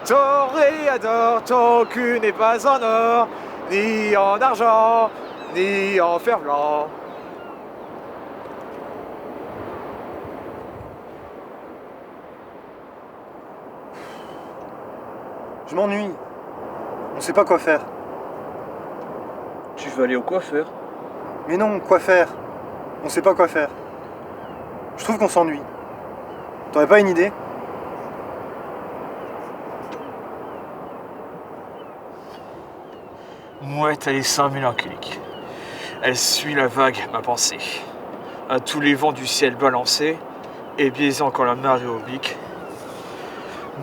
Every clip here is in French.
Toréador, ton cul n'est pas en or, ni en argent, ni en fer blanc. Je m'ennuie. On sait pas quoi faire. Tu veux aller au coiffeur? Mais non, quoi faire? On sait pas quoi faire. Je trouve qu'on s'ennuie. T'aurais pas une idée? Mouette, elle est sans mélancolique. Elle suit la vague, ma pensée. À tous les vents du ciel balancés, et biaisant quand la marée oblique.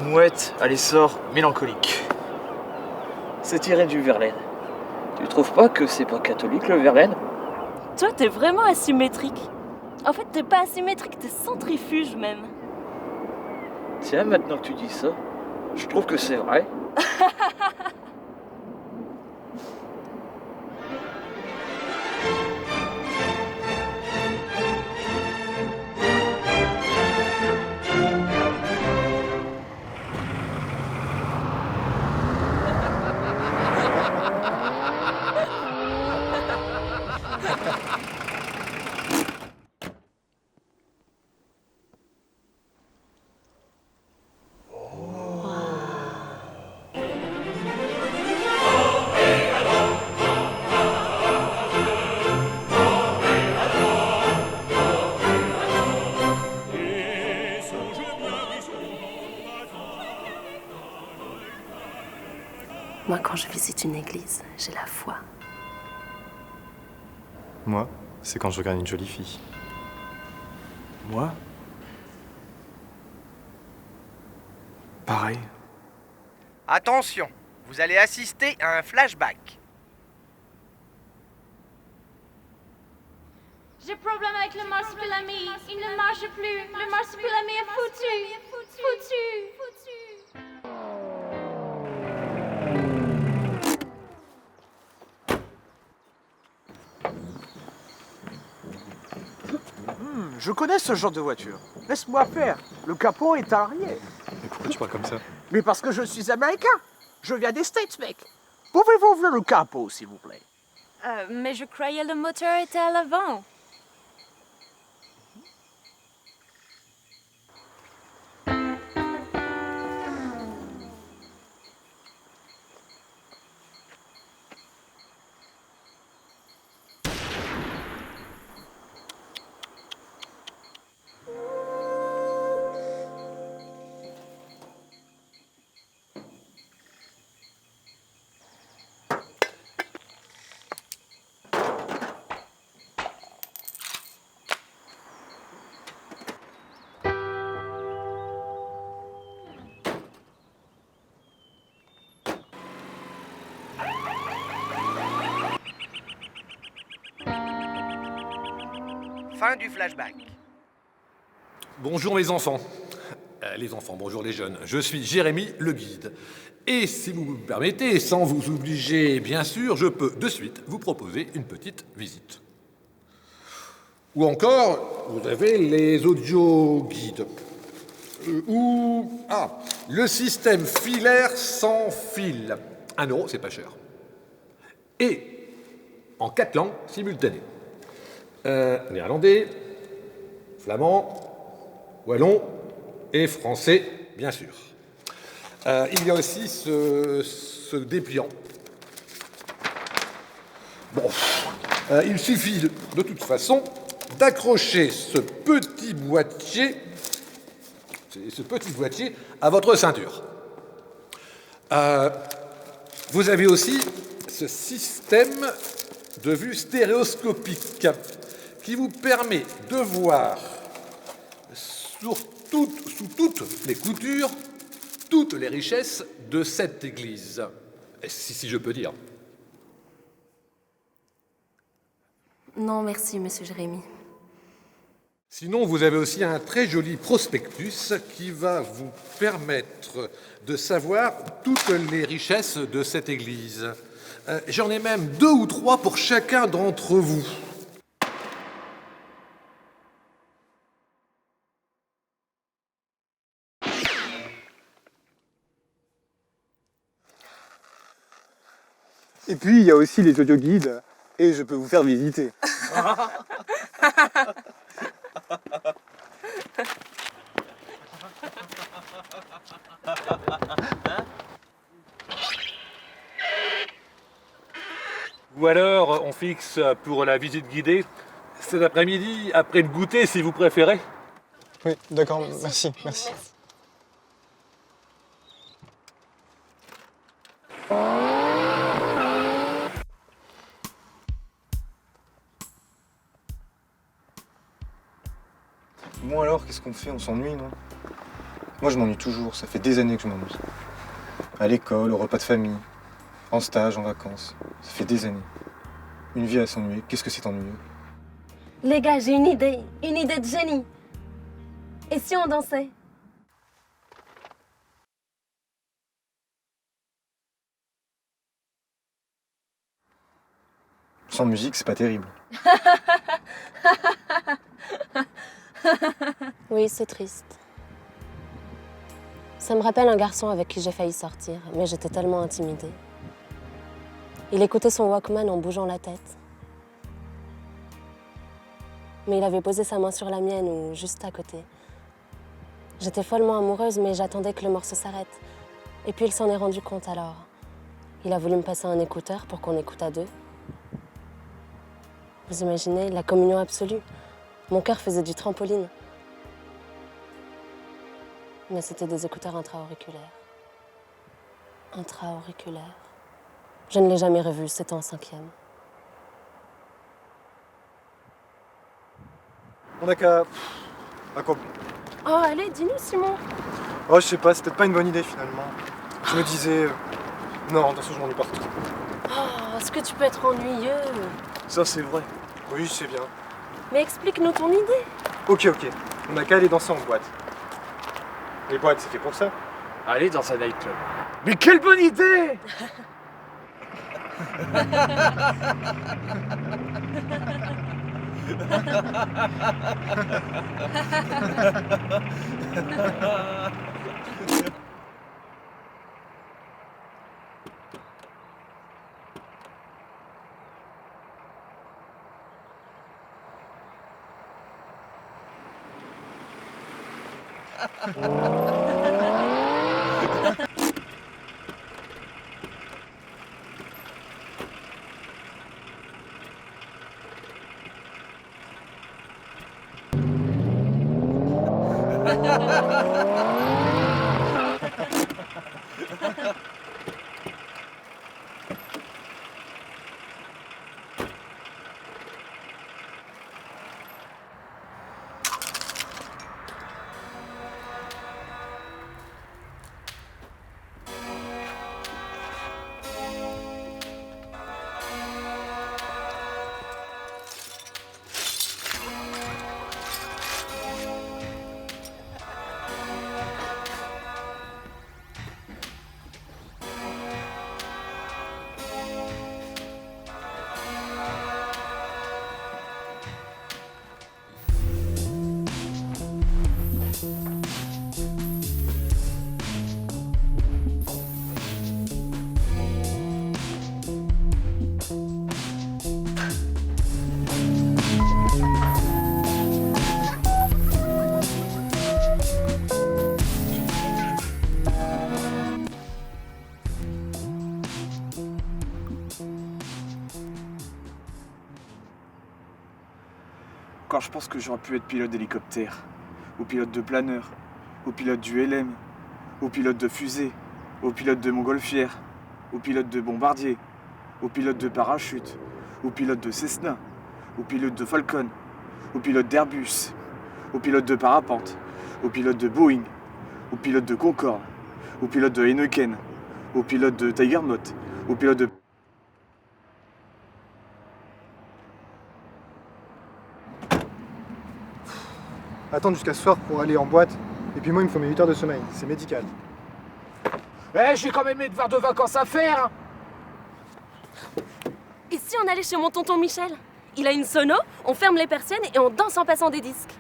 Mouette, elle est sort mélancolique. C'est tiré du Verlaine. Tu trouves pas que c'est pas catholique le Verlaine? Toi, t'es vraiment asymétrique. En fait, t'es pas asymétrique, t'es centrifuge même. Tiens, maintenant que tu dis ça, je trouve que c'est vrai. Moi, quand je visite une église, j'ai la foi. Moi, c'est quand je regarde une jolie fille. Moi? Pareil. Attention, vous allez assister à un flashback. J'ai problème avec le marsupilami. Il ne marche plus. Le marsupilami est foutu. Foutu. Je connais ce genre de voiture. Laisse-moi faire. Le capot est à l'arrière. Mais pourquoi tu parles comme ça? Mais parce que je suis américain. Je viens des States, mec. Pouvez-vous ouvrir le capot, s'il vous plaît? Mais je croyais le moteur était à l'avant. Fin du flashback. Bonjour les enfants. Bonjour les jeunes. Je suis Jérémy le guide. Et si vous me permettez, sans vous obliger bien sûr, je peux de suite vous proposer une petite visite. Ou encore, vous avez les audio guides. Le système filaire sans fil. 1 euro, c'est pas cher. Et en 4 langues simultanées. Néerlandais, flamand, wallon et français, bien sûr. Il y a aussi ce dépliant. Bon, il suffit de toute façon d'accrocher ce petit boîtier à votre ceinture. Vous avez aussi ce système de vue stéréoscopique qui vous permet de voir sous toutes les coutures toutes les richesses de cette église. Si je peux dire. Non, merci, monsieur Jérémy. Sinon, vous avez aussi un très joli prospectus qui va vous permettre de savoir toutes les richesses de cette église. J'en ai même 2 ou 3 pour chacun d'entre vous. Et puis, il y a aussi les audioguides, et je peux vous faire visiter. Ou alors, on fixe pour la visite guidée cet après-midi, après le goûter, si vous préférez. Oui, d'accord, merci. Bon alors, qu'est-ce qu'on fait? On s'ennuie, non? Moi, je m'ennuie toujours, ça fait des années que je m'ennuie. À l'école, au repas de famille, en stage, en vacances. Ça fait des années. Une vie à s'ennuyer, qu'est-ce que c'est ennuyeux? Les gars, j'ai une idée de génie. Et si on dansait? Sans musique, c'est pas terrible. Oui, c'est triste. Ça me rappelle un garçon avec qui j'ai failli sortir, mais j'étais tellement intimidée. Il écoutait son Walkman en bougeant la tête. Mais il avait posé sa main sur la mienne ou juste à côté. J'étais follement amoureuse, mais j'attendais que le morceau s'arrête. Et puis il s'en est rendu compte alors. Il a voulu me passer un écouteur pour qu'on écoute à deux. Vous imaginez, la communion absolue. Mon cœur faisait du trampoline. Mais c'était des écouteurs intra-auriculaires. Intra-auriculaires. Je ne l'ai jamais revu, c'était en 5e. On a qu'à... À quoi? Oh, allez, dis-nous, Simon. Oh, je sais pas, c'est peut-être pas une bonne idée finalement. Je me disais... Non, de toute façon, je m'ennuie partout. Oh, est-ce que tu peux être ennuyeux? Ça, c'est vrai. Oui, c'est bien. Mais explique-nous ton idée. Ok. On a qu'à aller danser en boîte. Les boîtes, c'est fait pour ça. Allez dans un nightclub. Mais quelle bonne idée! Quand je pense que j'aurais pu être pilote d'hélicoptère, ou pilote de planeur, ou pilote du LM, ou pilote de fusée, ou pilote de montgolfière, ou pilote de bombardier, ou pilote de parachute, ou pilote de Cessna, ou pilote de Falcon, ou pilote d'Airbus, ou pilote de parapente, ou pilote de Boeing, ou pilote de Concorde, ou pilote de Heineken, ou pilote de Tiger Moth, ou pilote de... Attendre jusqu'à ce soir pour aller en boîte. Et puis moi, il me faut mes 8 heures de sommeil. C'est médical. Eh, j'ai quand même mes devoirs de vacances à faire! Et si on allait chez mon tonton Michel? Il a une sono, on ferme les persiennes et on danse en passant des disques.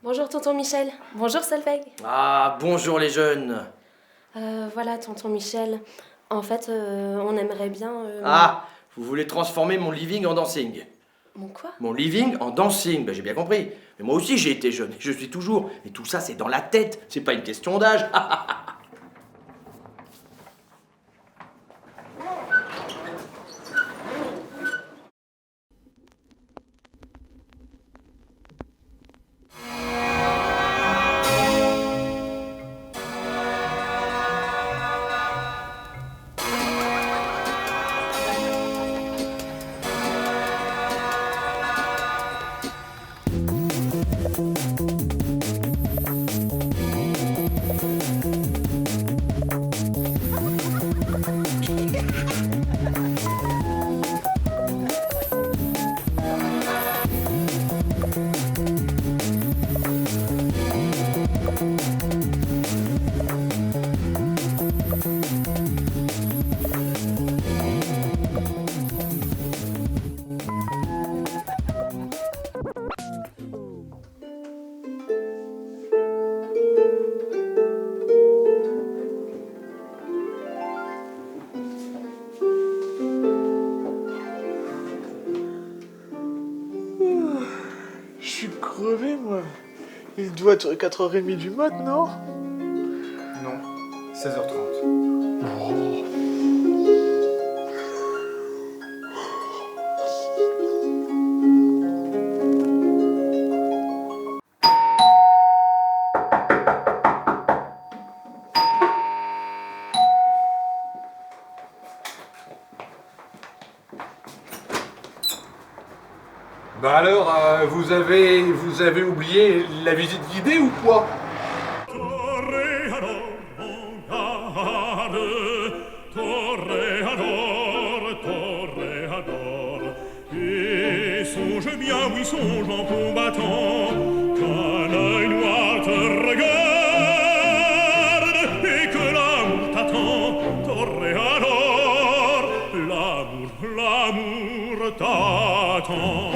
Bonjour tonton Michel. Bonjour Solveig. Ah, bonjour les jeunes. Voilà tonton Michel. En fait, on aimerait bien... Ah, vous voulez transformer mon living en dancing? Mon quoi? Mon living en dancing, ben, j'ai bien compris. Mais moi aussi j'ai été jeune, je suis toujours. Mais tout ça c'est dans la tête, c'est pas une question d'âge. Je suis crevé, moi. Il doit être 4h30 du mat, non? Non, 16h30. Bah alors, vous avez oublié la visite guidée ou quoi? Et songe bien, oui, songe en combattant, qu'un œil noir te regarde et que l'amour t'attend. Toréador, l'amour t'attend.